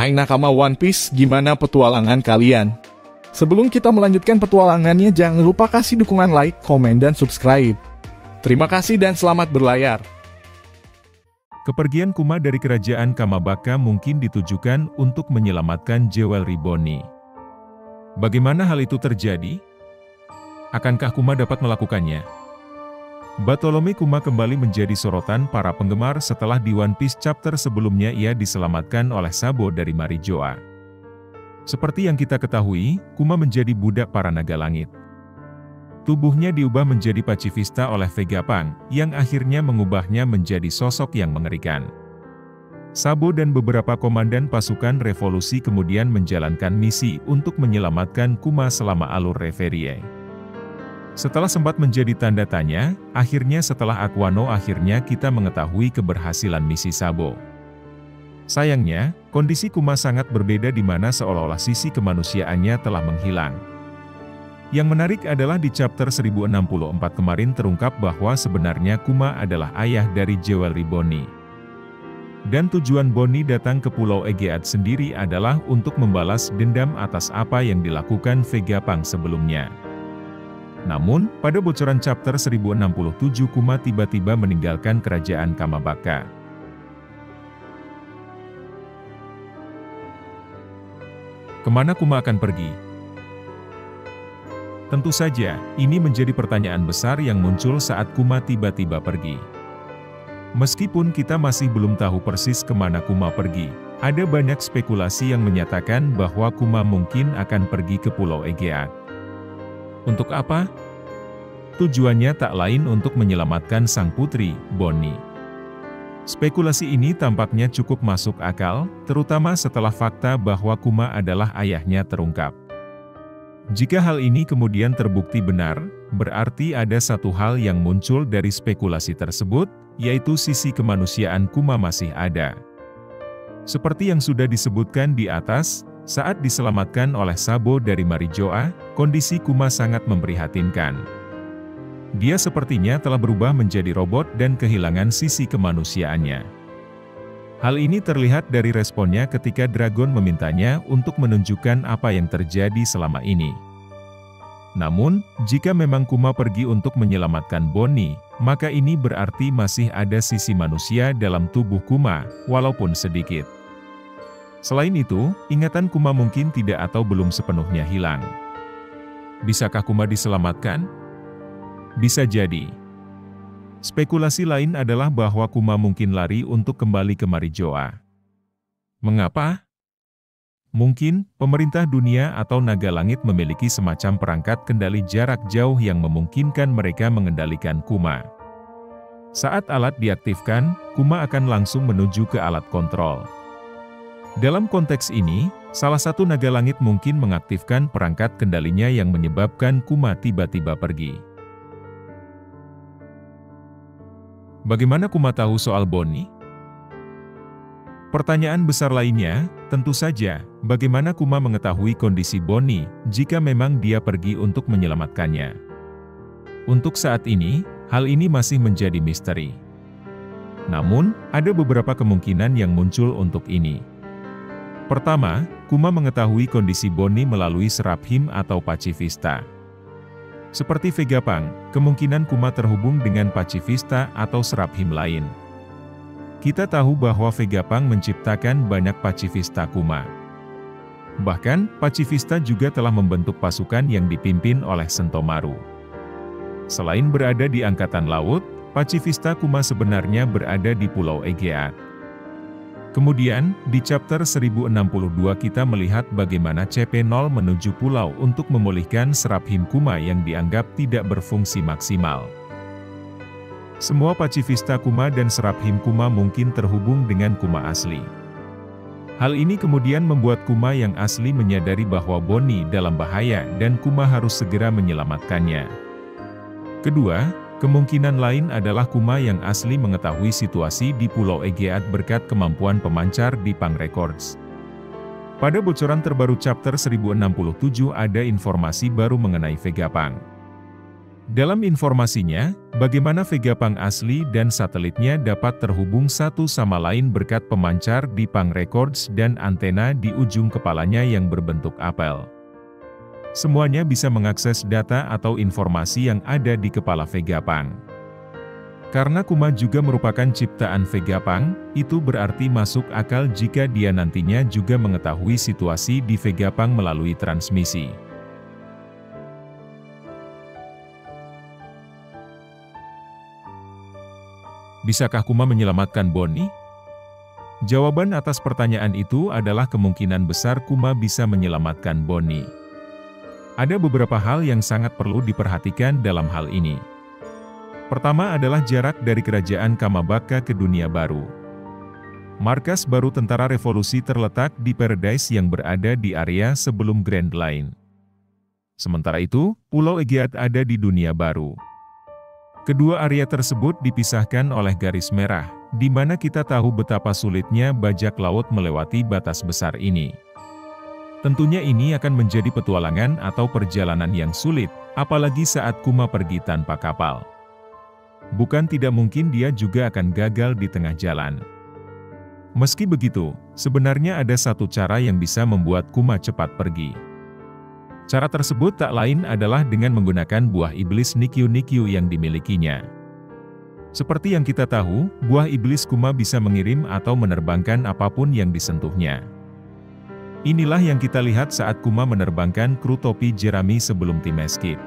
Hai nakama One Piece, gimana petualangan kalian? Sebelum kita melanjutkan petualangannya, jangan lupa kasih dukungan like, komen, dan subscribe. Terima kasih dan selamat berlayar. Kepergian Kuma dari kerajaan Kamabaka mungkin ditujukan untuk menyelamatkan Jewelry Bonney. Bagaimana hal itu terjadi? Akankah Kuma dapat melakukannya? Bartolome Kuma kembali menjadi sorotan para penggemar setelah di One Piece chapter sebelumnya ia diselamatkan oleh Sabo dari Marijoa. Seperti yang kita ketahui, Kuma menjadi budak para naga langit. Tubuhnya diubah menjadi pacifista oleh Vegapunk, yang akhirnya mengubahnya menjadi sosok yang mengerikan. Sabo dan beberapa komandan pasukan revolusi kemudian menjalankan misi untuk menyelamatkan Kuma selama alur Reverie. Setelah sempat menjadi tanda tanya, akhirnya setelah Aquano akhirnya kita mengetahui keberhasilan misi Sabo. Sayangnya, kondisi Kuma sangat berbeda di mana seolah-olah sisi kemanusiaannya telah menghilang. Yang menarik adalah di chapter 1064 kemarin terungkap bahwa sebenarnya Kuma adalah ayah dari Jewelry Bonney. Dan tujuan Bonney datang ke Pulau Egeat sendiri adalah untuk membalas dendam atas apa yang dilakukan Vegapunk sebelumnya. Namun, pada bocoran chapter 1067 Kuma tiba-tiba meninggalkan kerajaan Kamabaka. Kemana Kuma akan pergi? Tentu saja, ini menjadi pertanyaan besar yang muncul saat Kuma tiba-tiba pergi. Meskipun kita masih belum tahu persis kemana Kuma pergi, ada banyak spekulasi yang menyatakan bahwa Kuma mungkin akan pergi ke Pulau Egeat. Untuk apa? Tujuannya tak lain untuk menyelamatkan sang putri, Bonney. Spekulasi ini tampaknya cukup masuk akal, terutama setelah fakta bahwa Kuma adalah ayahnya terungkap. Jika hal ini kemudian terbukti benar, berarti ada satu hal yang muncul dari spekulasi tersebut, yaitu sisi kemanusiaan Kuma masih ada. Seperti yang sudah disebutkan di atas, saat diselamatkan oleh Sabo dari Marijoa, kondisi Kuma sangat memprihatinkan. Dia sepertinya telah berubah menjadi robot dan kehilangan sisi kemanusiaannya. Hal ini terlihat dari responnya ketika Dragon memintanya untuk menunjukkan apa yang terjadi selama ini. Namun, jika memang Kuma pergi untuk menyelamatkan Bonney, maka ini berarti masih ada sisi manusia dalam tubuh Kuma, walaupun sedikit. Selain itu, ingatan Kuma mungkin tidak atau belum sepenuhnya hilang. Bisakah Kuma diselamatkan? Bisa jadi. Spekulasi lain adalah bahwa Kuma mungkin lari untuk kembali ke Marijoa. Mengapa? Mungkin, pemerintah dunia atau naga langit memiliki semacam perangkat kendali jarak jauh yang memungkinkan mereka mengendalikan Kuma. Saat alat diaktifkan, Kuma akan langsung menuju ke alat kontrol. Dalam konteks ini, salah satu naga langit mungkin mengaktifkan perangkat kendalinya yang menyebabkan Kuma tiba-tiba pergi. Bagaimana Kuma tahu soal Bonney? Pertanyaan besar lainnya, tentu saja, bagaimana Kuma mengetahui kondisi Bonney jika memang dia pergi untuk menyelamatkannya? Untuk saat ini, hal ini masih menjadi misteri. Namun, ada beberapa kemungkinan yang muncul untuk ini. Pertama, Kuma mengetahui kondisi Bonney melalui Seraphim atau pacifista. Seperti Vegapunk, kemungkinan Kuma terhubung dengan pacifista atau Seraphim lain. Kita tahu bahwa Vegapunk menciptakan banyak pacifista Kuma. Bahkan, pacifista juga telah membentuk pasukan yang dipimpin oleh Sentomaru. Selain berada di Angkatan Laut, pacifista Kuma sebenarnya berada di Pulau Egeat. Kemudian, di chapter 1062 kita melihat bagaimana CP0 menuju pulau untuk memulihkan Seraphim Kuma yang dianggap tidak berfungsi maksimal. Semua pacifista Kuma dan Seraphim Kuma mungkin terhubung dengan Kuma asli. Hal ini kemudian membuat Kuma yang asli menyadari bahwa Bonney dalam bahaya dan Kuma harus segera menyelamatkannya. Kedua, kemungkinan lain adalah Kuma yang asli mengetahui situasi di Pulau Egeat berkat kemampuan pemancar di Punk Records. Pada bocoran terbaru chapter 1067 ada informasi baru mengenai Vegapunk. Dalam informasinya, bagaimana Vegapunk asli dan satelitnya dapat terhubung satu sama lain berkat pemancar di Punk Records dan antena di ujung kepalanya yang berbentuk apel. Semuanya bisa mengakses data atau informasi yang ada di kepala Vegapunk. Karena Kuma juga merupakan ciptaan Vegapunk, itu berarti masuk akal jika dia nantinya juga mengetahui situasi di Vegapunk melalui transmisi. Bisakah Kuma menyelamatkan Bonnie? Jawaban atas pertanyaan itu adalah kemungkinan besar Kuma bisa menyelamatkan Bonnie. Ada beberapa hal yang sangat perlu diperhatikan dalam hal ini. Pertama adalah jarak dari kerajaan Kamabaka ke dunia baru. Markas baru Tentara Revolusi terletak di Paradise yang berada di area sebelum Grand Line. Sementara itu, Pulau Egeat ada di dunia baru. Kedua area tersebut dipisahkan oleh garis merah, di mana kita tahu betapa sulitnya bajak laut melewati batas besar ini. Tentunya ini akan menjadi petualangan atau perjalanan yang sulit, apalagi saat Kuma pergi tanpa kapal. Bukan tidak mungkin dia juga akan gagal di tengah jalan. Meski begitu, sebenarnya ada satu cara yang bisa membuat Kuma cepat pergi. Cara tersebut tak lain adalah dengan menggunakan buah iblis Nikyu-Nikyu yang dimilikinya. Seperti yang kita tahu, buah iblis Kuma bisa mengirim atau menerbangkan apapun yang disentuhnya. Inilah yang kita lihat saat Kuma menerbangkan kru topi Jerami sebelum Timeskip.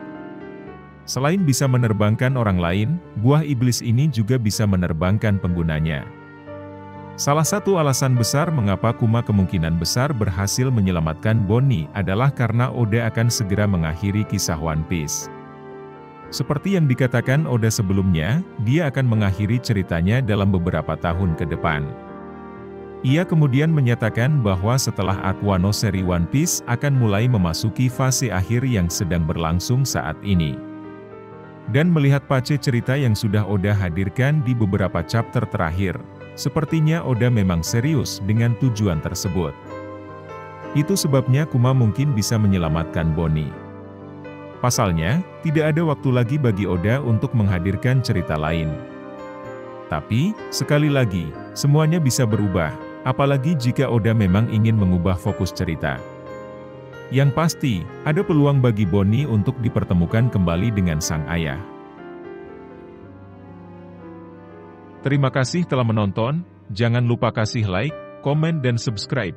Selain bisa menerbangkan orang lain, buah iblis ini juga bisa menerbangkan penggunanya. Salah satu alasan besar mengapa Kuma kemungkinan besar berhasil menyelamatkan Bonnie adalah karena Oda akan segera mengakhiri kisah One Piece. Seperti yang dikatakan Oda sebelumnya, dia akan mengakhiri ceritanya dalam beberapa tahun ke depan. Ia kemudian menyatakan bahwa setelah Arc Wano seri One Piece akan mulai memasuki fase akhir yang sedang berlangsung saat ini. Dan melihat pace cerita yang sudah Oda hadirkan di beberapa chapter terakhir, sepertinya Oda memang serius dengan tujuan tersebut. Itu sebabnya Kuma mungkin bisa menyelamatkan Bonnie. Pasalnya, tidak ada waktu lagi bagi Oda untuk menghadirkan cerita lain. Tapi, sekali lagi, semuanya bisa berubah, apalagi jika Oda memang ingin mengubah fokus cerita. Yang pasti, ada peluang bagi Bonnie untuk dipertemukan kembali dengan sang ayah. Terima kasih telah menonton, jangan lupa kasih like, komen dan subscribe.